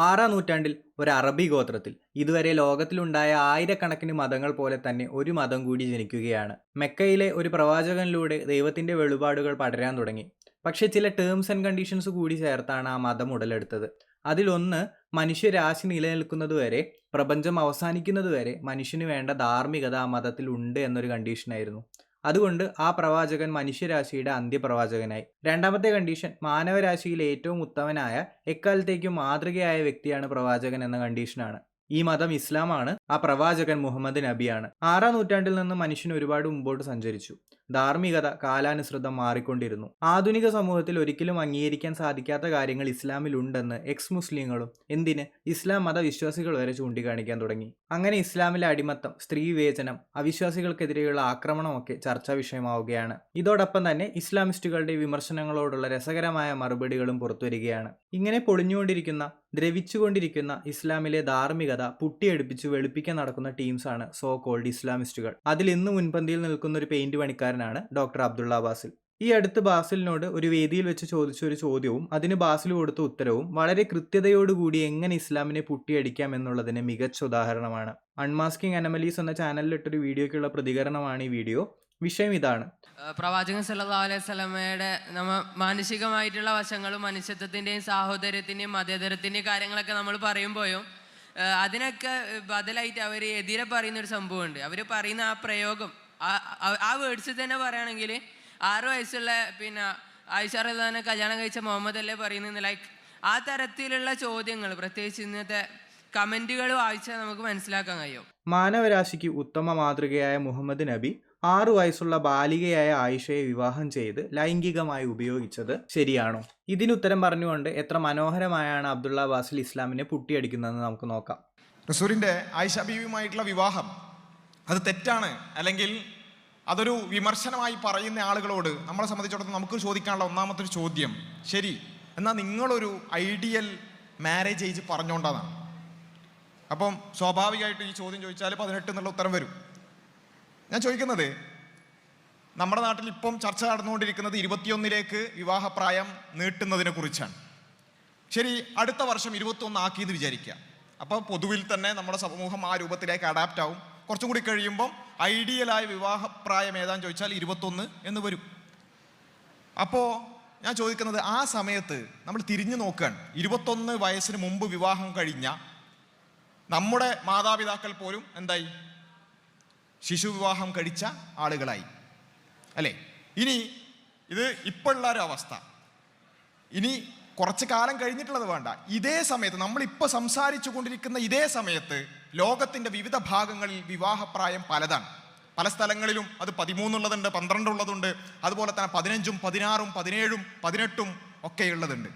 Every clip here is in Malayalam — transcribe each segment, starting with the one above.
6-ാം നൂറ്റാണ്ടിൽ ഒരു അറബി ഗോത്രത്തിൽ ഇതുവരെ ലോകത്തിലുണ്ടായ ആയിരക്കണക്കിന് മതങ്ങൾ പോലെ തന്നെ ഒരു മതം കൂടി ജനിക്കുകയാണ്. മെക്കയിലെ ഒരു പ്രവാചകനിലൂടെ ദൈവത്തിന്റെ വെളിപാടുകൾ പടരാൻ തുടങ്ങി. പക്ഷേ ചില ടേംസ് ആൻഡ് കണ്ടീഷൻസ് കൂടി ചേർത്താണ് ആ മതം ഉടലെടുത്തത്. അതിലൊന്ന്, മനുഷ്യരാശി നിലനിൽക്കുന്നതുവരെ, പ്രപഞ്ചം അവസാനിക്കുന്നതുവരെ മനുഷ്യന് വേണ്ട ധാർമ്മികത ആ മതത്തിൽ ഉണ്ട് എന്നൊരു കണ്ടീഷനായിരുന്നു. അതുകൊണ്ട് ആ പ്രവാചകൻ മനുഷ്യരാശിയുടെ അന്ത്യപ്രവാചകനായി. രണ്ടാമത്തെ കണ്ടീഷൻ, മാനവരാശിയിൽ ഏറ്റവും ഉത്തമനായ, എക്കാലത്തേക്കും മാതൃകയായ വ്യക്തിയാണ് പ്രവാചകൻ എന്ന കണ്ടീഷനാണ്. ഈ മതം ഇസ്ലാമാണ്. ആ പ്രവാചകൻ മുഹമ്മദ് നബിയാണ്. 6-ാം നൂറ്റാണ്ടിൽ നിന്ന് മനുഷ്യൻ ഒരുപാട് മുമ്പോട്ട് സഞ്ചരിച്ചു. ധാർമ്മികത കാലാനുസൃതം മാറിക്കൊണ്ടിരുന്നു. ആധുനിക സമൂഹത്തിൽ ഒരിക്കലും അംഗീകരിക്കാൻ സാധിക്കാത്ത കാര്യങ്ങൾ ഇസ്ലാമിൽ ഉണ്ടെന്ന് എക്സ് മുസ്ലിങ്ങളും, എന്തിന് ഇസ്ലാം മതവിശ്വാസികൾ വരെ ചൂണ്ടിക്കാണിക്കാൻ തുടങ്ങി. അങ്ങനെ ഇസ്ലാമിലെ അടിമത്തം, സ്ത്രീ വിവേചനം, അവിശ്വാസികൾക്കെതിരെയുള്ള ആക്രമണമൊക്കെ ചർച്ചാ വിഷയമാവുകയാണ്. ഇതോടൊപ്പം തന്നെ ഇസ്ലാമിസ്റ്റുകളുടെ വിമർശനങ്ങളോടുള്ള രസകരമായ മറുപടികളും പുറത്തുവരികയാണ്. ഇങ്ങനെ പൊളിഞ്ഞുകൊണ്ടിരിക്കുന്ന, ദ്രവിച്ചുകൊണ്ടിരിക്കുന്ന ഇസ്ലാമിലെ ധാർമ്മികത പുട്ടിയെടുപ്പിച്ച് വെളുപ്പിക്കാൻ നടക്കുന്ന ടീംസാണ് സോ കോൾഡ് ഇസ്ലാമിസ്റ്റുകൾ. അതിൽ ഇന്ന് മുൻപന്തിയിൽ നിൽക്കുന്ന ഒരു പെയിന്റ് പണിക്കാരനാണ് ഡോക്ടർ അബ്ദുള്ള ബാസിൽ. ഈ അടുത്ത് ബാസിലിനോട് ഒരു വേദിയിൽ വെച്ച് ചോദിച്ച ഒരു ചോദ്യവും അതിന് ബാസിൽ കൊടുത്ത ഉത്തരവും വളരെ കൃത്യതയോടുകൂടി എങ്ങനെ ഇസ്ലാമിനെ പുട്ടിയടിക്കാം എന്നുള്ളതിന് മികച്ച ഉദാഹരണമാണ്. അൺമാസ്കിംഗ് അനമലീസ് എന്ന ചാനലിലിട്ടൊരു വീഡിയോയ്ക്കുള്ള പ്രതികരണമാണ് ഈ വീഡിയോ. വിഷയം ഇതാണ്: പ്രവാചകൻ സല്ലല്ലാഹു അലൈഹി വസല്ലമയുടെ മാനുഷികമായിട്ടുള്ള വശങ്ങളും മനുഷ്യത്വത്തിൻ്റെയും സാഹോദര്യത്തിൻ്റെയും മതേതരത്തിൻ്റെയും കാര്യങ്ങളൊക്കെ നമ്മൾ പറയുമ്പോഴും അതിനൊക്കെ ബദലായിട്ട് അവർ എതിരെ പറയുന്ന ഒരു സംഭവമുണ്ട്. അവർ പറയുന്ന ആ പ്രയോഗം, ആ വേർഡ്സിൽ തന്നെ പറയുകയാണെങ്കിൽ 6 വയസ്സുള്ള ആയിഷ റളിയല്ലാഹു അൻഹ കല്യാണം കഴിച്ച മുഹമ്മദ് അല്ലേ പറയുന്നത്. ലൈക്ക് ആ തരത്തിലുള്ള ചോദ്യങ്ങൾ, പ്രത്യേകിച്ച് ഇന്നത്തെ കമൻറ്റുകൾ വായിച്ചാൽ നമുക്ക് മനസ്സിലാക്കാൻ കഴിയും. മാനവരാശിക്ക് ഉത്തമ മാതൃകയായ മുഹമ്മദ് നബി 6 വയസ്സുള്ള ബാലികയായ ആയിഷയെ വിവാഹം ചെയ്ത് ലൈംഗികമായി ഉപയോഗിച്ചത് ശരിയാണോ? ഇതിനുത്തരം പറഞ്ഞുകൊണ്ട് എത്ര മനോഹരമായാണ് അബ്ദുള്ള ബാസിൽ ഇസ്ലാമിനെ പുട്ടിയടിക്കുന്നതെന്ന് നമുക്ക് നോക്കാം. റസൂലിന്റെ ആയിഷ ബീവിയുമായിട്ടുള്ള വിവാഹം അത് തെറ്റാണ്, അല്ലെങ്കിൽ അതൊരു വിമർശനമായി പറയുന്ന ആളുകളോട് നമ്മളെ സംബന്ധിച്ചിടത്തോളം നമുക്ക് ചോദിക്കാനുള്ള ഒന്നാമത്തെ ഒരു ചോദ്യം, ശരി എന്നാൽ നിങ്ങളൊരു ഐഡിയൽ മാരേജ് ഏജ് പറഞ്ഞുകൊണ്ടാണ്. അപ്പം സ്വാഭാവികമായിട്ട് ഈ ചോദ്യം ചോദിച്ചാൽ 18 എന്നുള്ള ഉത്തരം വരും. ഞാൻ ചോദിക്കുന്നത്, നമ്മുടെ നാട്ടിൽ ഇപ്പം ചർച്ച നടന്നുകൊണ്ടിരിക്കുന്നത് 21 വിവാഹപ്രായം നീട്ടുന്നതിനെ കുറിച്ചാണ്. ശരി, അടുത്ത വർഷം 21 ആക്കിയെന്ന് വിചാരിക്കുക. അപ്പോൾ പൊതുവിൽ തന്നെ നമ്മുടെ സമൂഹം ആ രൂപത്തിലേക്ക് അഡാപ്റ്റ് ആവും. കുറച്ചും കൂടി കഴിയുമ്പം ഐഡിയലായ വിവാഹപ്രായം ഏതാന്ന് ചോദിച്ചാൽ 21 എന്ന് വരും. അപ്പോൾ ഞാൻ ചോദിക്കുന്നത്, ആ സമയത്ത് നമ്മൾ തിരിഞ്ഞു നോക്കുകയാണ്. 21 വയസ്സിന് മുമ്പ് വിവാഹം കഴിഞ്ഞ നമ്മുടെ മാതാപിതാക്കൾ പോലും എന്തായി? ശിശു വിവാഹം കഴിച്ച ആളുകളായി അല്ലേ? ഇനി ഇത് ഇപ്പോഴുള്ള ഒരു അവസ്ഥ, ഇനി കുറച്ച് കാലം കഴിഞ്ഞിട്ടുള്ളത് വേണ്ട, ഇതേ സമയത്ത് നമ്മളിപ്പോൾ സംസാരിച്ചു കൊണ്ടിരിക്കുന്ന ഇതേ സമയത്ത് ലോകത്തിൻ്റെ വിവിധ ഭാഗങ്ങളിൽ വിവാഹപ്രായം പലതാണ്. പല സ്ഥലങ്ങളിലും അത് 13 ഉള്ളതുണ്ട്, 12 ഉള്ളതുണ്ട്, അതുപോലെ തന്നെ 15, 16, 17, 18 ഒക്കെ ഉള്ളതുണ്ട്.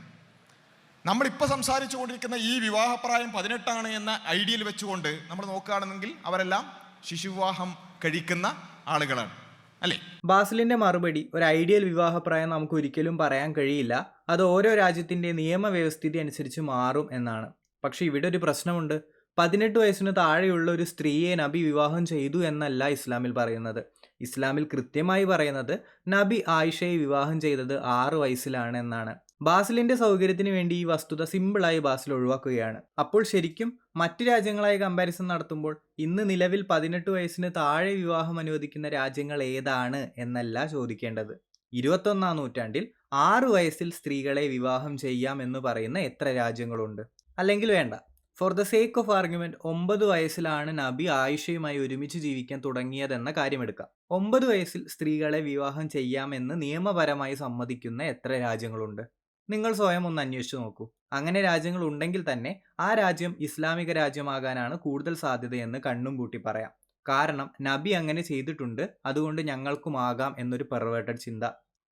നമ്മളിപ്പോൾ സംസാരിച്ചു കൊണ്ടിരിക്കുന്ന ഈ വിവാഹപ്രായം 18 എന്ന ഐഡിയയിൽ വെച്ചുകൊണ്ട് നമ്മൾ നോക്കുകയാണെന്നെങ്കിൽ അവരെല്ലാം ശിശുവിവാഹം കഴിക്കുന്ന ആളുകളാണ് അല്ലേ? ബാസിലിന്റെ മറുപടി, ഒരു ഐഡിയൽ വിവാഹപ്രായം നമുക്ക് ഒരിക്കലും പറയാൻ കഴിയില്ല, അത് ഓരോ രാജ്യത്തിന്റെ നിയമവ്യവസ്ഥിതി അനുസരിച്ച് മാറും എന്നാണ്. പക്ഷെ ഇവിടെ ഒരു പ്രശ്നമുണ്ട്. 18 വയസ്സിന് താഴെയുള്ള ഒരു സ്ത്രീയെ നബി വിവാഹം ചെയ്തു എന്നല്ല ഇസ്ലാമിൽ പറയുന്നത്. ഇസ്ലാമിൽ കൃത്യമായി പറയുന്നത് നബി ആയിഷയെ വിവാഹം ചെയ്തത് 6 വയസ്സിലാണ് എന്നാണ്. ബാസിലിന്റെ സൗകര്യത്തിന് വേണ്ടി ഈ വസ്തുത സിമ്പിളായി ബാസിൽ ഒഴിവാക്കുകയാണ്. അപ്പോൾ ശരിക്കും മറ്റു രാജ്യങ്ങളായി കമ്പാരിസൺ നടത്തുമ്പോൾ ഇന്ന് നിലവിൽ 18 വയസ്സിന് താഴെ വിവാഹം അനുവദിക്കുന്ന രാജ്യങ്ങൾ ഏതാണ് എന്നല്ല ചോദിക്കേണ്ടത്. 21-ാം നൂറ്റാണ്ടിൽ 6 വയസ്സിൽ സ്ത്രീകളെ വിവാഹം ചെയ്യാം എന്ന് പറയുന്ന എത്ര രാജ്യങ്ങളുണ്ട്? അല്ലെങ്കിൽ വേണ്ട, for the sake of argument 9 വയസ്സിലാണ് നബി ആയിഷയുമായി ഒരുമിച്ച് ജീവിക്കാൻ തുടങ്ങിയതെന്ന കാര്യമെടുക്കാം. 9 വയസ്സിൽ സ്ത്രീകളെ വിവാഹം ചെയ്യാമെന്ന് നിയമപരമായി സമ്മതിക്കുന്ന എത്ര രാജ്യങ്ങളുണ്ട്? നിങ്ങൾ സ്വയം ഒന്ന് അന്വേഷിച്ച് നോക്കൂ. അങ്ങനെ രാജ്യങ്ങൾ ഉണ്ടെങ്കിൽ തന്നെ ആ രാജ്യം ഇസ്ലാമിക രാജ്യമാകാനാണ് കൂടുതൽ സാധ്യതയെന്ന് കണ്ണും പൂട്ടി പറയാം. കാരണം നബി അങ്ങനെ ചെയ്തിട്ടുണ്ട്, അതുകൊണ്ട് ഞങ്ങൾക്കുമാകാം എന്നൊരു പെർവേർട്ടഡ് ചിന്ത.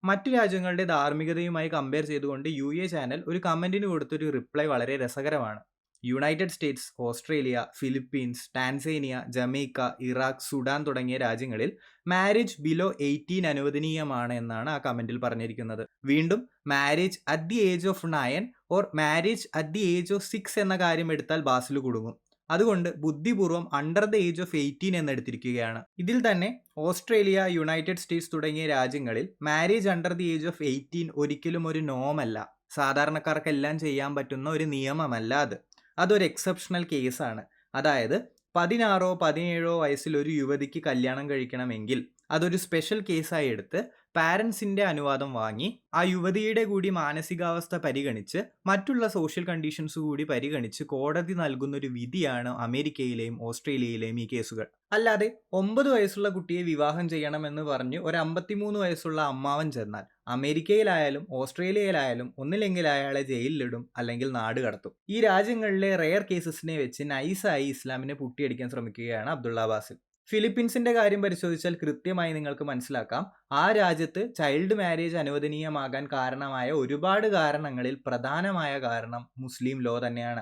മറ്റു രാജ്യങ്ങളുടെ ധാർമ്മികതയുമായി കമ്പയർ ചെയ്തുകൊണ്ട് UA ചാനൽ ഒരു കമന്റിന് കൊടുത്തൊരു റിപ്ലൈ വളരെ രസകരമാണ്. United States, Australia, Philippines, Tanzania, Jamaica, Iraq, Sudan തുടങ്ങിയ രാജ്യങ്ങളിൽ മാരേജ് ബിലോ 18 അനുവദനീയമാണ് എന്നാണ് ആ കമന്റിൽ പറഞ്ഞിരിക്കുന്നത്. വീണ്ടും marriage at the age of 9 or marriage at the age of 6 എന്ന കാര്യം എടുത്താൽ ബാസിൽ കുടുങ്ങും. അതുകൊണ്ട് ബുദ്ധിപൂർവ്വം അണ്ടർ ദ ഏജ് ഓഫ് 18 എന്നെടുത്തിരിക്കുകയാണ്. ഇതിൽ തന്നെ ഓസ്ട്രേലിയ, യുണൈറ്റഡ് സ്റ്റേറ്റ്സ് തുടങ്ങിയ രാജ്യങ്ങളിൽ marriage under the age of 18 ഒരിക്കലും ഒരു നോമല്ല, സാധാരണക്കാർക്കെല്ലാം ചെയ്യാൻ പറ്റുന്ന ഒരു നിയമമല്ല അത്. അതൊരു എക്സെപ്ഷണൽ കേസാണ്. അതായത് 16 17 വയസ്സിൽ ഒരു യുവതിക്ക് കല്യാണം കഴിക്കണമെങ്കിൽ അതൊരു സ്പെഷ്യൽ കേസായി എടുത്ത് പാരൻസിൻ്റെ അനുവാദം വാങ്ങി ആ യുവതിയുടെ കൂടി മാനസികാവസ്ഥ പരിഗണിച്ച് മറ്റുള്ള സോഷ്യൽ കണ്ടീഷൻസ് കൂടി പരിഗണിച്ച് കോടതി നൽകുന്നൊരു വിധിയാണ് അമേരിക്കയിലെയും ഓസ്ട്രേലിയയിലെയും ഈ കേസുകൾ. അല്ലാതെ 9 വയസ്സുള്ള കുട്ടിയെ വിവാഹം ചെയ്യണമെന്ന് പറഞ്ഞ് ഒരു 53 വയസ്സുള്ള അമ്മാവൻ ചെന്നാൽ അമേരിക്കയിലായാലും ഓസ്ട്രേലിയയിലായാലും ഒന്നില്ലെങ്കിൽ അയാളെ ജയിലിലിടും, അല്ലെങ്കിൽ നാട് കടത്തും. ഈ രാജ്യങ്ങളിലെ റെയർ കേസസിനെ വെച്ച് നൈസായി ഇസ്ലാമിനെ പുട്ടിയടിക്കാൻ ശ്രമിക്കുകയാണ് അബ്ദുള്ള ബാസിൽ. ഫിലിപ്പീൻസിന്റെ കാര്യം പരിശോധിച്ചാൽ കൃത്യമായി നിങ്ങൾക്ക് മനസ്സിലാക്കാം, ആ രാജ്യത്ത് ചൈൽഡ് മാരേജ് അനുവദനീയമാകാൻ കാരണമായ ഒരുപാട് കാരണങ്ങളിൽ പ്രധാനമായ കാരണം മുസ്ലിം ലോ തന്നെയാണ്.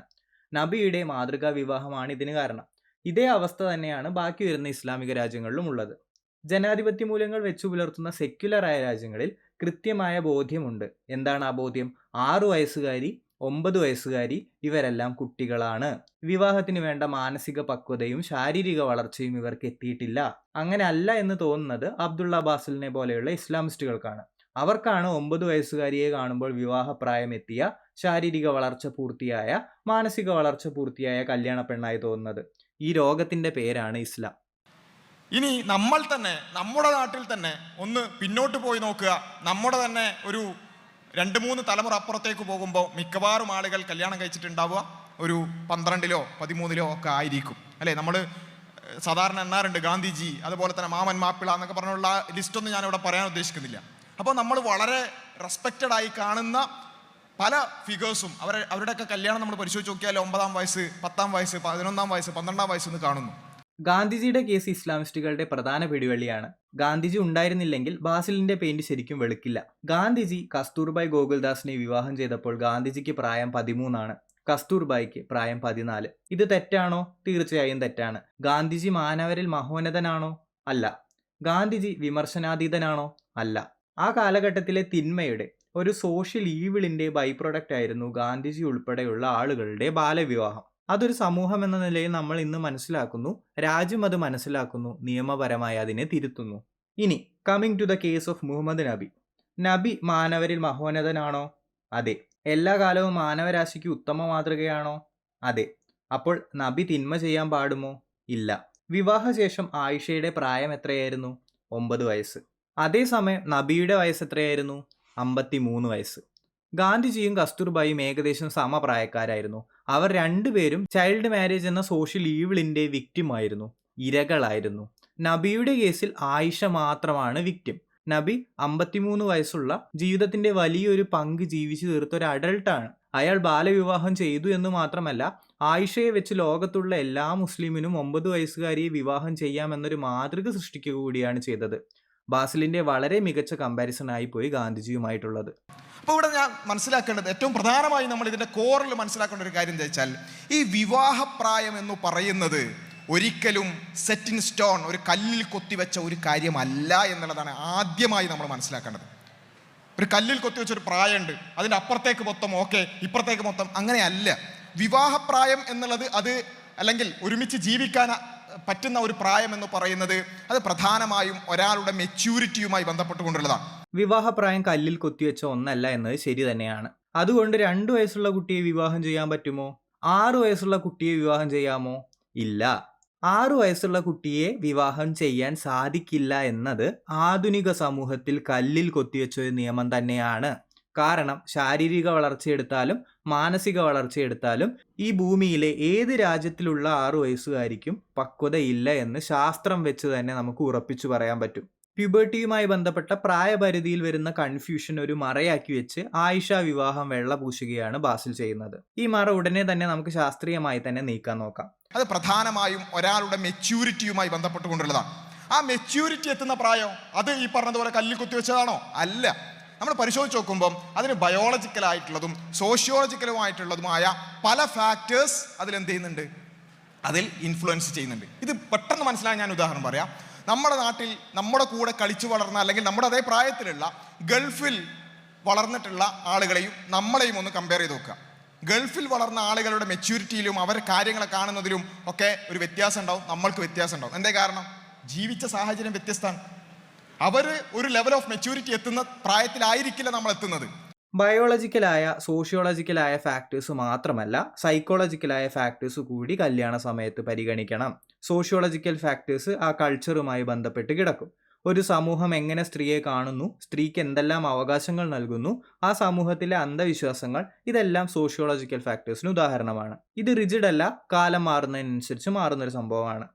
നബിയുടെ മാതൃകാ വിവാഹമാണ് ഇതിന് കാരണം. ഇതേ അവസ്ഥ തന്നെയാണ് ബാക്കി വരുന്ന ഇസ്ലാമിക രാജ്യങ്ങളിലും ഉള്ളത്. ജനാധിപത്യ മൂല്യങ്ങൾ വെച്ചു പുലർത്തുന്ന സെക്യുലറായ രാജ്യങ്ങളിൽ കൃത്യമായ ബോധ്യമുണ്ട്. എന്താണ് ആ ബോധ്യം? 6 വയസ്സുകാരി 9 വയസ്സുകാരി ഇവരെല്ലാം കുട്ടികളാണ്. വിവാഹത്തിന് വേണ്ട മാനസിക പക്വതയും ശാരീരിക വളർച്ചയും ഇവർക്ക് എത്തിയിട്ടില്ല. അങ്ങനെ അല്ല എന്ന് തോന്നുന്നത് അബ്ദുള്ള ബാസിലിനെ പോലെയുള്ള ഇസ്ലാമിസ്റ്റുകൾക്കാണ്. അവർക്കാണ് 9 വയസ്സുകാരിയെ കാണുമ്പോൾ വിവാഹപ്രായം എത്തിയ, ശാരീരിക വളർച്ച പൂർത്തിയായ, മാനസിക വളർച്ച പൂർത്തിയായ കല്യാണ പെണ്ണായി തോന്നുന്നത്. ഈ രോഗത്തിന്റെ പേരാണ് ഇസ്ലാം. ഇനി നമ്മൾ തന്നെ നമ്മുടെ നാട്ടിൽ തന്നെ ഒന്ന് പിന്നോട്ട് പോയി നോക്കുക. നമ്മുടെ തന്നെ ഒരു 2-3 തലമുറ അപ്പുറത്തേക്ക് പോകുമ്പോൾ മിക്കവാറും ആളുകൾ കല്യാണം കഴിച്ചിട്ടുണ്ടാവുക ഒരു 12-ലോ 13-ലോ ഒക്കെ ആയിരിക്കും, അല്ലേ? നമ്മൾ സാധാരണ എണ്ണാറുണ്ട് ഗാന്ധിജി, അതുപോലെ തന്നെ മാമൻ മാപ്പിള എന്നൊക്കെ പറഞ്ഞുള്ള ലിസ്റ്റൊന്നും ഞാനിവിടെ പറയാൻ ഉദ്ദേശിക്കുന്നില്ല. അപ്പോൾ നമ്മൾ വളരെ റെസ്പെക്റ്റഡ് ആയി കാണുന്ന പല ഫിഗേഴ്സും അവരുടെയൊക്കെ കല്യാണം നമ്മൾ പരിശോധിച്ച് നോക്കിയാൽ 9-ാം വയസ്സ്, 10-ാം വയസ്സ്, 11-ാം വയസ്സ്, 12-ാം വയസ്സ് എന്ന് കാണുന്നു. ഗാന്ധിജിയുടെ കേസ് ഇസ്ലാമിസ്റ്റുകളുടെ പ്രധാന പിടിവള്ളിയാണ്. ഗാന്ധിജി ഉണ്ടായിരുന്നില്ലെങ്കിൽ ബാസിലിന്റെ പെയിന്റ് ശരിക്കും വെളുക്കില്ല. ഗാന്ധിജി കസ്തൂർബായ് ഗോകുൽദാസിനെ വിവാഹം ചെയ്തപ്പോൾ ഗാന്ധിജിക്ക് പ്രായം 13 ആണ്, കസ്തൂർബായിക്ക് പ്രായം 14. ഇത് തെറ്റാണോ? തീർച്ചയായും തെറ്റാണ്. ഗാന്ധിജി മാനവരിൽ മഹോന്നതനാണോ? അല്ല. ഗാന്ധിജി വിമർശനാതീതനാണോ? അല്ല. ആ കാലഘട്ടത്തിലെ തിന്മയുടെ, ഒരു സോഷ്യൽ ഈവിളിന്റെ ബൈ പ്രൊഡക്റ്റ് ആയിരുന്നു ഗാന്ധിജി ഉൾപ്പെടെയുള്ള ആളുകളുടെ ബാലവിവാഹം. അതൊരു സമൂഹം എന്ന നിലയിൽ നമ്മൾ ഇന്ന് മനസ്സിലാക്കുന്നു, രാജ്യം അത് മനസ്സിലാക്കുന്നു, നിയമപരമായി അതിനെ തിരുത്തുന്നു. ഇനി coming to the case of Muhammad നബി. നബി മാനവരിൽ മഹോന്നതനാണോ? അതെ. എല്ലാ കാലവും മാനവരാശിക്ക് ഉത്തമ മാതൃകയാണോ? അതെ. അപ്പോൾ നബി തിന്മ ചെയ്യാൻ പാടുമോ? ഇല്ല. വിവാഹശേഷം ആയിഷയുടെ പ്രായം എത്രയായിരുന്നു? 9 വയസ്സ്. അതേസമയം നബിയുടെ വയസ്സ് എത്രയായിരുന്നു? 53 വയസ്സ്. ഗാന്ധിജിയും കസ്തൂർബായും ഏകദേശം സമപ്രായക്കാരായിരുന്നു. അവർ രണ്ടുപേരും ചൈൽഡ് മാരേജ് എന്ന സോഷ്യൽ ഈവിളിന്റെ വിക്റ്റിമായിരുന്നു, ഇരകളായിരുന്നു. നബിയുടെ കേസിൽ ആയിഷ മാത്രമാണ് വിക്റ്റിം. നബി 53 വയസ്സുള്ള, ജീവിതത്തിന്റെ വലിയൊരു പങ്ക് ജീവിച്ചു തീർത്ത ഒരു അഡൾട്ടാണ്. അയാൾ ബാലവിവാഹം ചെയ്തു എന്ന് മാത്രമല്ല, ആയിഷയെ വെച്ച് ലോകത്തുള്ള എല്ലാ മുസ്ലിമിനും 9 വയസ്സുകാരിയെ വിവാഹം ചെയ്യാമെന്നൊരു മാതൃക സൃഷ്ടിക്കുക കൂടിയാണ് ചെയ്തത്. ബാസിലിന്റെ വളരെ മികച്ച കമ്പാരിസൺ ആയി പോയി ഗാന്ധിജിയുമായിട്ടുള്ളത്. അപ്പോൾ ഇവിടെ ഞാൻ മനസ്സിലാക്കേണ്ടത്, ഏറ്റവും പ്രധാനമായി നമ്മൾ ഇതിൻ്റെ കോറിൽ മനസ്സിലാക്കേണ്ട ഒരു കാര്യം എന്താ വെച്ചാൽ, ഈ വിവാഹപ്രായം എന്ന് പറയുന്നത് ഒരിക്കലും സെറ്റ് ഇൻ സ്റ്റോൺ, ഒരു കല്ലിൽ കൊത്തിവെച്ച ഒരു കാര്യമല്ല എന്നുള്ളതാണ് ആദ്യമായി നമ്മൾ മനസ്സിലാക്കേണ്ടത്. ഒരു കല്ലിൽ കൊത്തിവെച്ച ഒരു പ്രായമുണ്ട്, അതിൻ്റെ അപ്പുറത്തേക്ക് മൊത്തം ഓക്കെ, ഇപ്പുറത്തേക്ക് മൊത്തം അങ്ങനെയല്ല. വിവാഹപ്രായം എന്നുള്ളത് അത്, അല്ലെങ്കിൽ ഒരുമിച്ച് ജീവിക്കാൻ പറ്റുന്ന ഒരു പ്രായം എന്ന് പറയുന്നത്, അത് പ്രധാനമായും ഒരാളുടെ മെച്യൂരിറ്റിയുമായി ബന്ധപ്പെട്ടുകൊണ്ടുള്ളതാണ്. വിവാഹപ്രായം കല്ലിൽ കൊത്തിവെച്ച ഒന്നല്ല എന്നത് ശരി തന്നെയാണ്. അതുകൊണ്ട് 2 വയസ്സുള്ള കുട്ടിയെ വിവാഹം ചെയ്യാൻ പറ്റുമോ? 6 വയസ്സുള്ള കുട്ടിയെ വിവാഹം ചെയ്യാമോ? ഇല്ല. 6 വയസ്സുള്ള കുട്ടിയെ വിവാഹം ചെയ്യാൻ സാധിക്കില്ല എന്നത് ആധുനിക സമൂഹത്തിൽ കല്ലിൽ കൊത്തിവെച്ച ഒരു നിയമം തന്നെയാണ്. കാരണം ശാരീരിക വളർച്ചയെടുത്താലും മാനസിക വളർച്ചയെടുത്താലും ഈ ഭൂമിയിലെ ഏത് രാജ്യത്തിലുള്ള 6 വയസ്സുകാരിക്കും പക്വതയില്ല എന്ന് ശാസ്ത്രം വെച്ച് തന്നെ നമുക്ക് ഉറപ്പിച്ചു പറയാൻ പറ്റും. പ്യൂബർട്ടിയുമായി ബന്ധപ്പെട്ട പ്രായപരിധിയിൽ വരുന്ന കൺഫ്യൂഷൻ ഒരു മറയാക്കി വെച്ച് ആയിഷ വിവാഹം വെള്ളപൂശുകയാണ് ബാസിൽ ചെയ്യുന്നത്. ഈ മറ ഉടനെ തന്നെ നമുക്ക് ശാസ്ത്രീയമായി തന്നെ നീക്കാൻ നോക്കാം. അത് പ്രധാനമായും ഒരാളുടെ മെച്യൂരിറ്റിയുമായി ബന്ധപ്പെട്ടുകൊണ്ടുള്ളതാണ്. ആ മെച്യൂരിറ്റി എത്തുന്ന പ്രായം അത് ഈ പറഞ്ഞതുപോലെ കല്ലിൽ കുത്തിവെച്ചതാണോ? അല്ല. നമ്മൾ പരിശോധിച്ച് നോക്കുമ്പം അതിന് ബയോളജിക്കലായിട്ടുള്ളതും സോഷ്യോളജിക്കലുമായിട്ടുള്ളതുമായ പല ഫാക്ടേഴ്സ് അതിലെന്ത് ചെയ്യുന്നുണ്ട്, അതിൽ ഇൻഫ്ലുവൻസ് ചെയ്യുന്നുണ്ട്. ഇത് പെട്ടെന്ന് മനസ്സിലാക്കാൻ ഞാൻ ഉദാഹരണം പറയാം. നമ്മുടെ നാട്ടിൽ നമ്മുടെ കൂടെ കളിച്ചു വളർന്ന, അല്ലെങ്കിൽ നമ്മുടെ അതേ പ്രായത്തിലുള്ള ഗൾഫിൽ വളർന്നിട്ടുള്ള ആളുകളെയും നമ്മളെയും ഒന്ന് കമ്പയർ ചെയ്ത് നോക്കുക. ഗൾഫിൽ വളർന്ന ആളുകളുടെ മെച്യൂരിറ്റിയിലും അവർ കാര്യങ്ങളെ കാണുന്നതിലും ഒക്കെ ഒരു വ്യത്യാസം ഉണ്ടാവും, നമ്മൾക്ക് വ്യത്യാസം ഉണ്ടാവും. എന്തേ കാരണം? ജീവിച്ച സാഹചര്യം വ്യത്യസ്തമാണ്. അവർ ഒരു ലെവൽ ഓഫ് മെച്യൂരിറ്റി എത്തുന്ന പ്രായത്തിലായിരിക്കില്ല നമ്മൾ എത്തുന്നത്. ബയോളജിക്കലായ സോഷ്യോളജിക്കലായ ഫാക്ടേഴ്സ് മാത്രമല്ല സൈക്കോളജിക്കലായ ഫാക്ടേഴ്സ് കൂടി കല്യാണ സമയത്ത് പരിഗണിക്കണം. സോഷ്യോളജിക്കൽ ഫാക്ടേഴ്സ് ആ കൾച്ചറുമായി ബന്ധപ്പെട്ട് കിടക്കും. ഒരു സമൂഹം എങ്ങനെ സ്ത്രീയെ കാണുന്നു, സ്ത്രീക്ക് എന്തെല്ലാം അവകാശങ്ങൾ നൽകുന്നു, ആ സമൂഹത്തിലെ അന്ധവിശ്വാസങ്ങൾ, ഇതെല്ലാം സോഷ്യോളജിക്കൽ ഫാക്ടേഴ്സിന് ഉദാഹരണമാണ്. ഇത് റിജിഡ് അല്ല, കാലം മാറുന്നതിനനുസരിച്ച് മാറുന്നൊരു സംഭവമാണ്.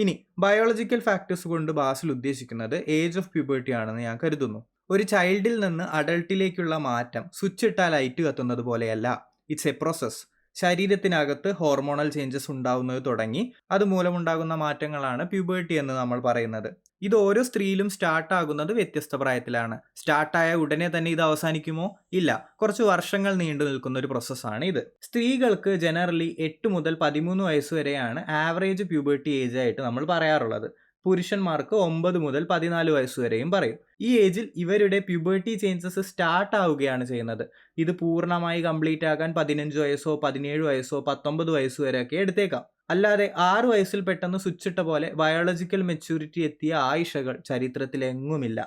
ഇനി ബയോളജിക്കൽ ഫാക്ടേഴ്സ് കൊണ്ട് ബാസിൽ ഉദ്ദേശിക്കുന്നത് ഏജ് ഓഫ് പ്യൂബർട്ടി ആണെന്ന് ഞാൻ കരുതുന്നു. ഒരു ചൈൽഡിൽ നിന്ന് അഡൾട്ടിലേക്കുള്ള മാറ്റം സ്വിച്ച് ഇട്ടാൽ ലൈറ്റ് കത്തുന്നത് പോലെയല്ല. It's a process. ശരീരത്തിനകത്ത് ഹോർമോണൽ ചേഞ്ചസ് ഉണ്ടാവുന്നത് തുടങ്ങി അതുമൂലമുണ്ടാകുന്ന മാറ്റങ്ങളാണ് പ്യൂബർട്ടി എന്ന് നമ്മൾ പറയുന്നത്. ഇത് ഓരോ സ്ത്രീയിലും സ്റ്റാർട്ടാകുന്നത് വ്യത്യസ്ത പ്രായത്തിലാണ്. സ്റ്റാർട്ടായ ഉടനെ തന്നെ ഇത് അവസാനിക്കുമോ? ഇല്ല, കുറച്ച് വർഷങ്ങൾ നീണ്ടു നിൽക്കുന്ന ഒരു പ്രോസസ്സാണ് ഇത്. സ്ത്രീകൾക്ക് ജനറലി 8 മുതൽ 13 വയസ്സ് വരെയാണ് ആവറേജ് പ്യൂബർട്ടി ഏജ് ആയിട്ട് നമ്മൾ പറയാറുള്ളത്. പുരുഷന്മാർക്ക് 9 മുതൽ 14 വയസ്സ് വരെയും പറയും. ഈ ഏജിൽ ഇവരുടെ പ്യൂബർട്ടി ചേഞ്ചസ് സ്റ്റാർട്ട് ആവുകയാണ് ചെയ്യുന്നത്. ഇത് പൂർണ്ണമായി കംപ്ലീറ്റ് ആകാൻ 15 വയസ്സോ 17 വയസ്സോ 19 വയസ്സ് വരെയൊക്കെ എടുത്തേക്കാം. അല്ലാതെ 6 വയസ്സിൽ പെട്ടെന്ന് സ്വിച്ചിട്ട പോലെ ബയോളജിക്കൽ മെച്യൂരിറ്റി എത്തിയ ആയിഷകൾ ചരിത്രത്തിലെങ്ങുമില്ല.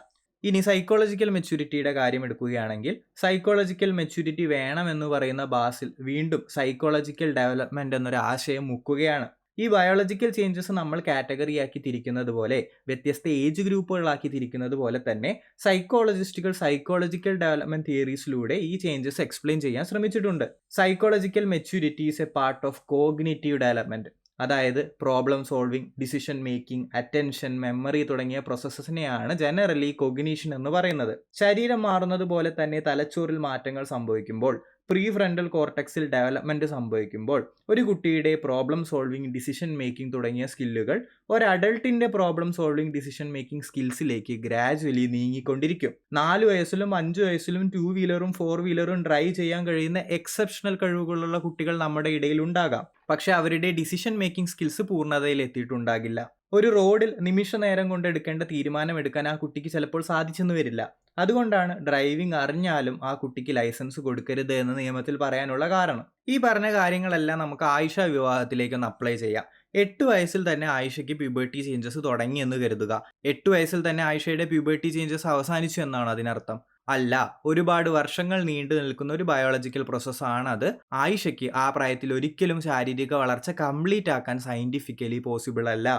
ഇനി സൈക്കോളജിക്കൽ മെച്യൂരിറ്റിയുടെ കാര്യം എടുക്കുകയാണെങ്കിൽ സൈക്കോളജിക്കൽ മെച്യൂരിറ്റി വേണമെന്ന് പറയുന്ന ബാസിൽ വീണ്ടും സൈക്കോളജിക്കൽ ഡെവലപ്മെന്റ് എന്നൊരു ആശയം മുക്കുകയാണ്. ഈ ബയോളജിക്കൽ ചേഞ്ചസ് നമ്മൾ കാറ്റഗറിയാക്കി തിരിക്കുന്നത് പോലെ, വ്യത്യസ്ത ഏജ് ഗ്രൂപ്പുകളാക്കി തിരിക്കുന്നത് പോലെ തന്നെ സൈക്കോളജിസ്റ്റുകൾ സൈക്കോളജിക്കൽ ഡെവലപ്മെന്റ് തിയറീസിലൂടെ ഈ ചേഞ്ചസ് എക്സ്പ്ലെയിൻ ചെയ്യാൻ ശ്രമിച്ചിട്ടുണ്ട്. Psychological maturity is a part of cognitive development. അതായത് problem solving, decision making, attention, memory തുടങ്ങിയ പ്രോസസ്സസിനെയാണ് ജനറലി കൊഗ്നീഷൻ എന്ന് പറയുന്നത്. ശരീരം മാറുന്നത് പോലെ തന്നെ തലച്ചോറിൽ മാറ്റങ്ങൾ സംഭവിക്കുമ്പോൾ, പ്രീ ഫ്രണ്ടൽ കോർട്ടക്സിൽ ഡെവലപ്മെന്റ് സംഭവിക്കുമ്പോൾ ഒരു കുട്ടിയുടെ പ്രോബ്ലം സോൾവിങ്, ഡിസിഷൻ മേക്കിംഗ് തുടങ്ങിയ സ്കില്ലുകൾ ഒരു അഡൾട്ടിന്റെ പ്രോബ്ലം സോൾവിങ്, ഡിസിഷൻ മേക്കിംഗ് സ്കിൽസിലേക്ക് ഗ്രാജുവലി നീങ്ങിക്കൊണ്ടിരിക്കും. 4 വയസ്സിലും 5 വയസ്സിലും 2 വീലറും 4 വീലറും ഡ്രൈവ് ചെയ്യാൻ കഴിയുന്ന എക്സെപ്ഷണൽ കഴിവുകളുള്ള കുട്ടികൾ നമ്മുടെ ഇടയിൽ ഉണ്ടാകാം. പക്ഷെ അവരുടെ ഡിസിഷൻ മേക്കിംഗ് സ്കിൽസ് പൂർണ്ണതയിൽ എത്തിയിട്ടുണ്ടാകില്ല. ഒരു റോഡിൽ നിമിഷ നേരം കൊണ്ട് എടുക്കേണ്ട തീരുമാനം എടുക്കാൻ ആ കുട്ടിക്ക് ചിലപ്പോൾ സാധിച്ചെന്ന് വരില്ല. അതുകൊണ്ടാണ് ഡ്രൈവിംഗ് അറിഞ്ഞാലും ആ കുട്ടിക്ക് ലൈസൻസ് കൊടുക്കരുത് എന്ന് നിയമത്തിൽ പറയാനുള്ള കാരണം. ഈ പറഞ്ഞ കാര്യങ്ങളെല്ലാം നമുക്ക് ആയിഷ വിവാഹത്തിലേക്കൊന്ന് അപ്ലൈ ചെയ്യാം. 8 വയസ്സിൽ തന്നെ ആയിഷയ്ക്ക് പ്യൂബർട്ടി ചേഞ്ചസ് തുടങ്ങി എന്ന് കരുതുക. 8 വയസ്സിൽ തന്നെ ആയിഷയുടെ പ്യൂബർട്ടി ചേഞ്ചസ് അവസാനിച്ചു എന്നാണ് അതിനർത്ഥം? അല്ല, ഒരുപാട് വർഷങ്ങൾ നീണ്ടു നിൽക്കുന്ന ഒരു ബയോളജിക്കൽ പ്രോസസ്സാണ് അത്. ആയിഷയ്ക്ക് ആ പ്രായത്തിൽ ഒരിക്കലും ശാരീരിക വളർച്ച കംപ്ലീറ്റ് ആക്കാൻ സയന്റിഫിക്കലി പോസിബിൾ അല്ല.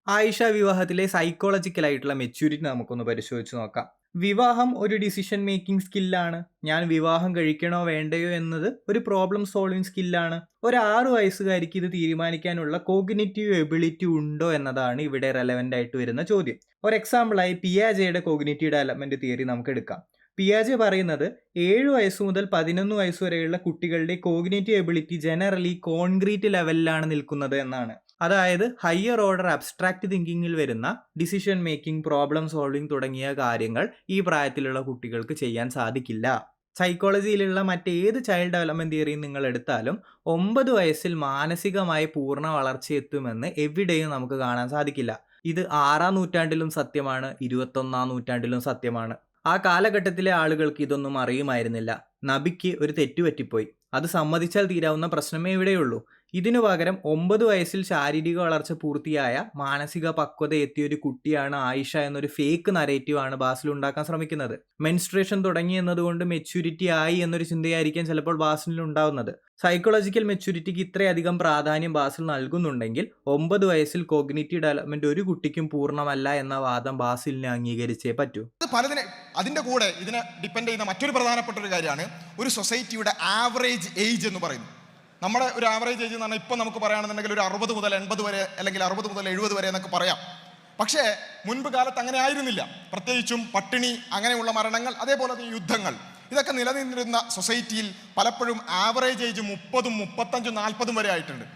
ആയിഷ വിവാഹത്തിലെ സൈക്കോളജിക്കൽ ആയിട്ടുള്ള മെച്യൂരിറ്റി നമുക്കൊന്ന് പരിശോധിച്ച് നോക്കാം. വിവാഹം ഒരു ഡിസിഷൻ മേക്കിംഗ് സ്കില്ലാണ്. ഞാൻ വിവാഹം കഴിക്കണോ വേണ്ടയോ എന്നത് ഒരു പ്രോബ്ലം സോൾവിങ് സ്കില്ലാണ്. ഒരു 6 വയസ്സുകാരിക്ക് ഇത് തീരുമാനിക്കാനുള്ള കോഗ്നിറ്റീവ് എബിലിറ്റി ഉണ്ടോ എന്നതാണ് ഇവിടെ റെലവൻ്റ് ആയിട്ട് വരുന്ന ചോദ്യം. ഒരു എക്സാമ്പിളായി പിയാജെയുടെ കോഗ്നിറ്റീവ് ഡെവലപ്മെന്റ് തിയറി നമുക്ക് എടുക്കാം. പിയാജെ പറയുന്നത് 7 വയസ്സ് മുതൽ 11 വയസ്സ് വരെയുള്ള കുട്ടികളുടെ കോഗ്നിറ്റീവ് എബിലിറ്റി ജനറലി കോൺക്രീറ്റ് ലെവലിലാണ് നിൽക്കുന്നത് എന്നാണ്. അതായത് ഹയർ ഓർഡർ അബ്സ്ട്രാക്ട് തിങ്കിങ്ങിൽ വരുന്ന ഡിസിഷൻ മേക്കിംഗ്, പ്രോബ്ലം സോൾവിങ് തുടങ്ങിയ കാര്യങ്ങൾ ഈ പ്രായത്തിലുള്ള കുട്ടികൾക്ക് ചെയ്യാൻ സാധിക്കില്ല. സൈക്കോളജിയിലുള്ള മറ്റേത് ചൈൽഡ് ഡെവലപ്മെന്റ് തിയറിയും നിങ്ങൾ എടുത്താലും 9 വയസ്സിൽ മാനസികമായി പൂർണ്ണ വളർച്ചയെത്തുമെന്ന് എവിടെയും നമുക്ക് കാണാൻ സാധിക്കില്ല. ഇത് 6-ാം നൂറ്റാണ്ടിലും സത്യമാണ്, 21-ാം നൂറ്റാണ്ടിലും സത്യമാണ്. ആ കാലഘട്ടത്തിലെ ആളുകൾക്ക് ഇതൊന്നും അറിയുമായിരുന്നില്ല. നബിക്ക് ഒരു തെറ്റുപറ്റിപ്പോയി, അത് സമ്മതിച്ചാൽ തീരാവുന്ന പ്രശ്നമേ ഇവിടെയുള്ളൂ. ഇതിനു പകരം 9 വയസ്സിൽ ശാരീരിക വളർച്ച പൂർത്തിയായ മാനസിക പക്വത എത്തിയ ഒരു കുട്ടിയാണ് ആയിഷ എന്നൊരു ഫേക്ക് നരേറ്റീവാണ് ബാസിൽ ഉണ്ടാക്കാൻ ശ്രമിക്കുന്നത്. മെൻസ്ട്രേഷൻ തുടങ്ങി എന്നതുകൊണ്ട് മെച്യൂരിറ്റി ആയി എന്നൊരു ചിന്തയായിരിക്കും ചിലപ്പോൾ ബാസിൽ ഉണ്ടാവുന്നത്. സൈക്കോളജിക്കൽ മെച്യൂരിറ്റിക്ക് ഇത്രയധികം പ്രാധാന്യം ബാസിൽ നൽകുന്നുണ്ടെങ്കിൽ 9 വയസ്സിൽ കോഗ്നിറ്റീവ് ഡെവലപ്മെന്റ് ഒരു കുട്ടിക്കും പൂർണ്ണമല്ല എന്ന വാദം ബാസിലിനെ അംഗീകരിച്ചേ പറ്റൂ. അതിന്റെ കൂടെ ഇതിനെ ഡിപ്പെൻഡ് ചെയ്യുന്ന മറ്റൊരു പ്രധാനപ്പെട്ട ഒരു കാര്യമാണ് ഒരു സൊസൈറ്റിയുടെ ആവറേജ് ഏജ് എന്ന് പറയുന്നത്. നമ്മുടെ ഒരു ആവറേജ് ഏജ് എന്ന് പറഞ്ഞാൽ ഇപ്പം നമുക്ക് പറയുകയാണെന്നുണ്ടെങ്കിൽ ഒരു 60 മുതൽ 80 വരെ, അല്ലെങ്കിൽ 60 മുതൽ 70 വരെ എന്നൊക്കെ പറയാം. പക്ഷേ മുൻപ് കാലത്ത് അങ്ങനെ ആയിരുന്നില്ല. പ്രത്യേകിച്ചും പട്ടിണി, അങ്ങനെയുള്ള മരണങ്ങൾ, അതേപോലെ യുദ്ധങ്ങൾ, ഇതൊക്കെ നിലനിന്നിരുന്ന സൊസൈറ്റിയിൽ പലപ്പോഴും ആവറേജ് ഏജ് 30, 35, 40 വരെ ആയിട്ടുണ്ട്.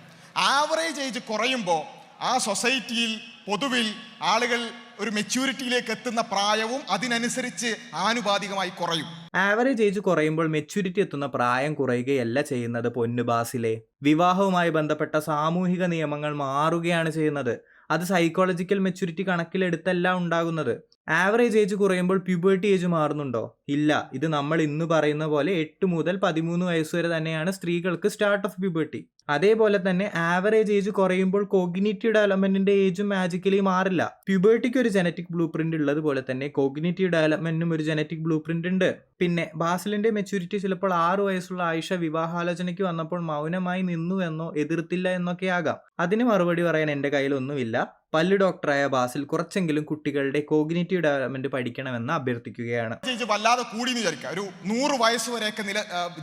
ആവറേജ് ഏജ് കുറയുമ്പോൾ ആ സൊസൈറ്റിയിൽ പൊതുവിൽ ആളുകൾ ഒരു മെച്യൂരിറ്റിയിലേക്ക് എത്തുന്ന പ്രായവും അതിനനുസരിച്ച് ആനുപാതികമായി കുറയും. ആവറേജ് ഏജ് കുറയുമ്പോൾ മെച്യൂരിറ്റി എത്തുന്ന പ്രായം കുറയുകയല്ല ചെയ്യുന്നത് പൊന്നു ബാസിലെ. വിവാഹവുമായി ബന്ധപ്പെട്ട സാമൂഹിക നിയമങ്ങൾ മാറുകയാണ് ചെയ്യുന്നത്. അത് സൈക്കോളജിക്കൽ മെച്യൂരിറ്റി കണക്കിലെടുത്തല്ല ഉണ്ടാകുന്നത്. ആവറേജ് ഏജ് കുറയുമ്പോൾ പ്യൂബേർട്ടി ഏജ് മാറുന്നുണ്ടോ? ഇല്ല. ഇത് നമ്മൾ ഇന്ന് പറയുന്ന പോലെ 8 മുതൽ 13 വയസ്സ് വരെ തന്നെയാണ് സ്ത്രീകൾക്ക് സ്റ്റാർട്ട് ഓഫ് പ്യൂബേർട്ടി. അതേപോലെ തന്നെ ആവറേജ് ഏജ് കുറയുമ്പോൾ കോഗ്നിറ്റീവ് ഡെവലപ്മെന്റിന്റെ ഏജും മാജിക്കലി മാറില്ല. പ്യൂബേർട്ടിക്ക് ഒരു ജനറ്റിക് ബ്ലൂ പ്രിന്റ് ഉള്ളതുപോലെ തന്നെ കോഗ്നിറ്റീവ് ഡെവലപ്മെന്റിനും ഒരു ജനറ്റിക് ബ്ലൂ പ്രിന്റ് ഉണ്ട്. പിന്നെ ബാസിലിന്റെ മെച്യൂരിറ്റി ചിലപ്പോൾ 6 വയസ്സുള്ള ആയിഷ വിവാഹാലോചനയ്ക്ക് വന്നപ്പോൾ മൗനമായി നിന്നു എന്നോ എതിർത്തില്ല എന്നൊക്കെ ആകാം. അതിന് മറുപടി പറയാൻ എന്റെ കയ്യിലൊന്നുമില്ല. പല്ല് ഡോക്ടറായ ബാസിൽ കുറച്ചെങ്കിലും കുട്ടികളുടെ കോഗ്നിറ്റീവ് ഡെവലപ്മെന്റ് പഠിക്കണമെന്ന് അഭ്യർത്ഥിക്കുകയാണ്. വല്ലാതെ കൂടി എന്ന് വിചാരിക്കുക, ഒരു 100 വയസ്സ് വരെയൊക്കെ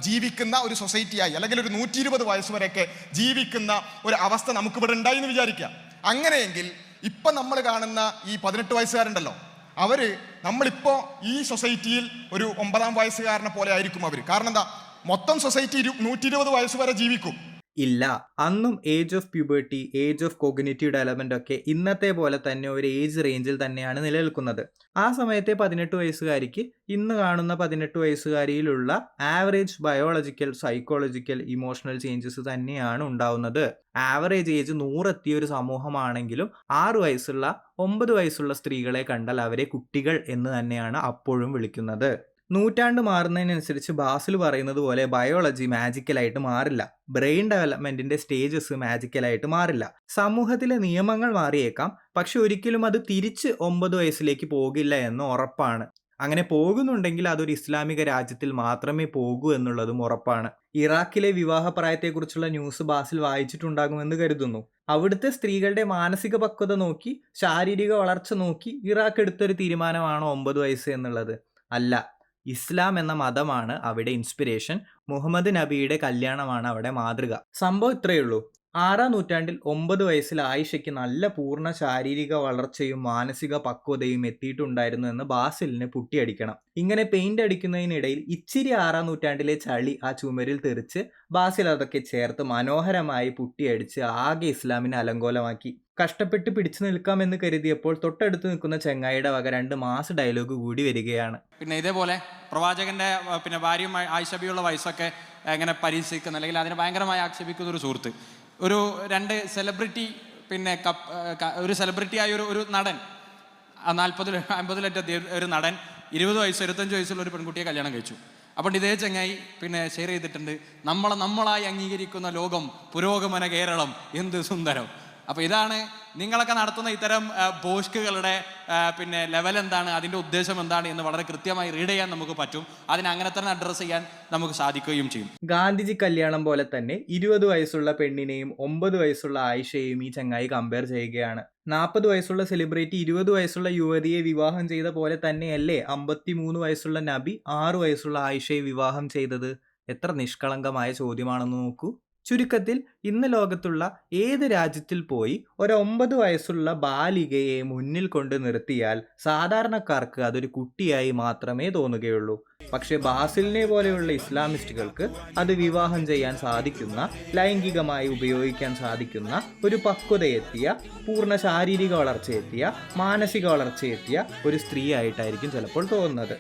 ജീവിക്കുന്ന ഒരു സൊസൈറ്റിയായി, അല്ലെങ്കിൽ ഒരു 120 വയസ്സ് വരെയൊക്കെ ജീവിക്കുന്ന ഒരു അവസ്ഥ നമുക്കിവിടെ ഉണ്ടായി എന്ന് വിചാരിക്കുക. അങ്ങനെയെങ്കിൽ ഇപ്പൊ നമ്മൾ കാണുന്ന ഈ 18 വയസ്സുകാരുണ്ടല്ലോ, അവര് നമ്മളിപ്പോ ഈ സൊസൈറ്റിയിൽ ഒരു 9-ാം വയസ്സുകാരനെ പോലെ ആയിരിക്കും അവര്. കാരണം എന്താ, മൊത്തം സൊസൈറ്റി 120 വയസ്സ് വരെ ജീവിക്കും. ഇല്ല, അന്നും age of puberty, age of cognitive development ഒക്കെ ഇന്നത്തെ പോലെ തന്നെ ഒരു ഏജ് റേഞ്ചിൽ തന്നെയാണ് നിലനിൽക്കുന്നത്. ആ സമയത്തെ 18 വയസ്സുകാരിക്ക് ഇന്ന് കാണുന്ന 18 വയസ്സുകാരിയിലുള്ള average biological, psychological, emotional changes തന്നെയാണ് ഉണ്ടാവുന്നത്. ആവറേജ് ഏജ് 100 എത്തിയ ഒരു സമൂഹമാണെങ്കിലും 6 വയസ്സുള്ള 9 വയസ്സുള്ള സ്ത്രീകളെ കണ്ടാൽ അവരെ കുട്ടികൾ എന്ന് തന്നെയാണ് അപ്പോഴും വിളിക്കുന്നത്. നൂറ്റാണ്ട് മാറുന്നതിനനുസരിച്ച് ബാസിൽ പറയുന്നത് പോലെ ബയോളജി മാജിക്കലായിട്ട് മാറില്ല. ബ്രെയിൻ ഡെവലപ്മെന്റിന്റെ സ്റ്റേജസ് മാജിക്കലായിട്ട് മാറില്ല. സമൂഹത്തിലെ നിയമങ്ങൾ മാറിയേക്കാം, പക്ഷെ ഒരിക്കലും അത് തിരിച്ച് 9 വയസ്സിലേക്ക് പോകില്ല എന്ന് ഉറപ്പാണ്. അങ്ങനെ പോകുന്നുണ്ടെങ്കിൽ അതൊരു ഇസ്ലാമിക രാജ്യത്തിൽ മാത്രമേ പോകൂ എന്നുള്ളതും ഉറപ്പാണ്. ഇറാഖിലെ വിവാഹപ്രായത്തെക്കുറിച്ചുള്ള ന്യൂസ് ബാസിൽ വായിച്ചിട്ടുണ്ടാകുമെന്ന് കരുതുന്നു. അവിടുത്തെ സ്ത്രീകളുടെ മാനസിക പക്വത നോക്കി, ശാരീരിക വളർച്ച നോക്കി ഇറാഖ് എടുത്തൊരു തീരുമാനമാണോ 9 വയസ്സ് എന്നുള്ളത്? അല്ല. ഇസ്ലാം എന്ന മതമാണ് അവിടെ ഇൻസ്പിരേഷൻ. മുഹമ്മദ് നബിയുടെ കല്യാണമാണ് അവിടെ മാതൃക. സംഭവം ഇത്രയേ ഉള്ളൂ. 6-ാം നൂറ്റാണ്ടിൽ 9 വയസ്സിൽ ആയിഷയ്ക്ക് നല്ല പൂർണ്ണ ശാരീരിക വളർച്ചയും മാനസിക പക്വതയും എത്തിയിട്ടുണ്ടായിരുന്നു എന്ന് ബാസിലിന് പുട്ടിയടിക്കണം. ഇങ്ങനെ പെയിന്റ് അടിക്കുന്നതിനിടയിൽ ഇച്ചിരി 6-ാം നൂറ്റാണ്ടിലെ ചളി ആ ചുമരിൽ തെറിച്ച് ബാസിൽ അതൊക്കെ ചേർത്ത് മനോഹരമായി പുട്ടിയടിച്ച് ആകെ ഇസ്ലാമിനെ അലങ്കോലമാക്കി. കഷ്ടപ്പെട്ട് പിടിച്ചു നിൽക്കാമെന്ന് കരുതിയപ്പോൾ തൊട്ടടുത്ത് നിൽക്കുന്ന ചെങ്ങായിയുടെ വക 2 മാസ് ഡയലോഗ് കൂടി വരികയാണ്. പിന്നെ ഇതേപോലെ പ്രവാചകന്റെ ഭാര്യയും ആയിഷബിയുള്ള വയസ്സൊക്കെ എങ്ങനെ പരിഹസിക്കുന്ന, അല്ലെങ്കിൽ അതിനെ ഭയങ്കരമായി ആക്ഷേപിക്കുന്ന ഒരു സുഹൃത്ത്, ഒരു 2 സെലിബ്രിറ്റി, ഒരു സെലിബ്രിറ്റിയായ ഒരു നടൻ, 40-50 ഒരു നടൻ 20 വയസ്സ് 25 വയസ്സുള്ള ഒരു പെൺകുട്ടിയെ കല്യാണം കഴിച്ചു. അപ്പോൾ ഇതേ ചങ്ങായി ഷെയർ ചെയ്തിട്ടുണ്ട്, നമ്മളായി അംഗീകരിക്കുന്ന ലോകം, പുരോഗമന കേരളം, എന്ത് സുന്ദരം. അപ്പോൾ ഇതാണ് നിങ്ങളൊക്കെ നടത്തുന്ന ഇത്തരം പോസ്റ്റുകളുടെ ലെവൽ എന്താണ്, അതിൻ്റെ ഉദ്ദേശം എന്താണ് എന്ന് വളരെ കൃത്യമായി റീഡ് ചെയ്യാൻ നമുക്ക് പറ്റും. അതിനെ അങ്ങനെ തന്നെ അഡ്രസ്സ് ചെയ്യാൻ നമുക്ക് സാധിക്കുകയും ചെയ്യും. ഗാന്ധിജി കല്യാണം പോലെ തന്നെ 20 വയസ്സുള്ള പെണ്ണിനെയും 9 വയസ്സുള്ള ആയിഷയെയും ഈ ചങ്ങായി കമ്പയർ ചെയ്യുകയാണ്. 40 വയസ്സുള്ള സെലിബ്രിറ്റി 20 വയസ്സുള്ള യുവതിയെ വിവാഹം ചെയ്ത പോലെ തന്നെയല്ലേ 53 വയസ്സുള്ള നബി 6 വയസ്സുള്ള ആയിഷയെ വിവാഹം ചെയ്തത്? എത്ര നിഷ്കളങ്കമായ ചോദ്യമാണെന്ന് നോക്കൂ. ചുരുക്കത്തിൽ ഇന്ന് ലോകത്തുള്ള ഏത് രാജ്യത്തിൽ പോയി ഒരു 9 വയസ്സുള്ള ബാലികയെ മുന്നിൽ കൊണ്ട് നിർത്തിയാൽ സാധാരണക്കാർക്ക് അതൊരു കുട്ടിയായി മാത്രമേ തോന്നുകയുള്ളൂ. പക്ഷെ ബാസിലിനെ പോലെയുള്ള ഇസ്ലാമിസ്റ്റുകൾക്ക് അത് വിവാഹം ചെയ്യാൻ സാധിക്കുന്ന, ലൈംഗികമായി ഉപയോഗിക്കാൻ സാധിക്കുന്ന, ഒരു പക്വതയെത്തിയ, പൂർണ്ണ ശാരീരിക വളർച്ചയെത്തിയ, മാനസിക വളർച്ചയെത്തിയ ഒരു സ്ത്രീ ആയിട്ടായിരിക്കും ചിലപ്പോൾ തോന്നുന്നത്.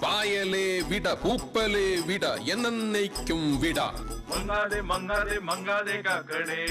പായലേ വിട, പൂപ്പലേ വിട, എന്നേക്കും വിട. മങ്ങാതെ മങ്ങാതെ മങ്ങാതെ കാക്കടേ.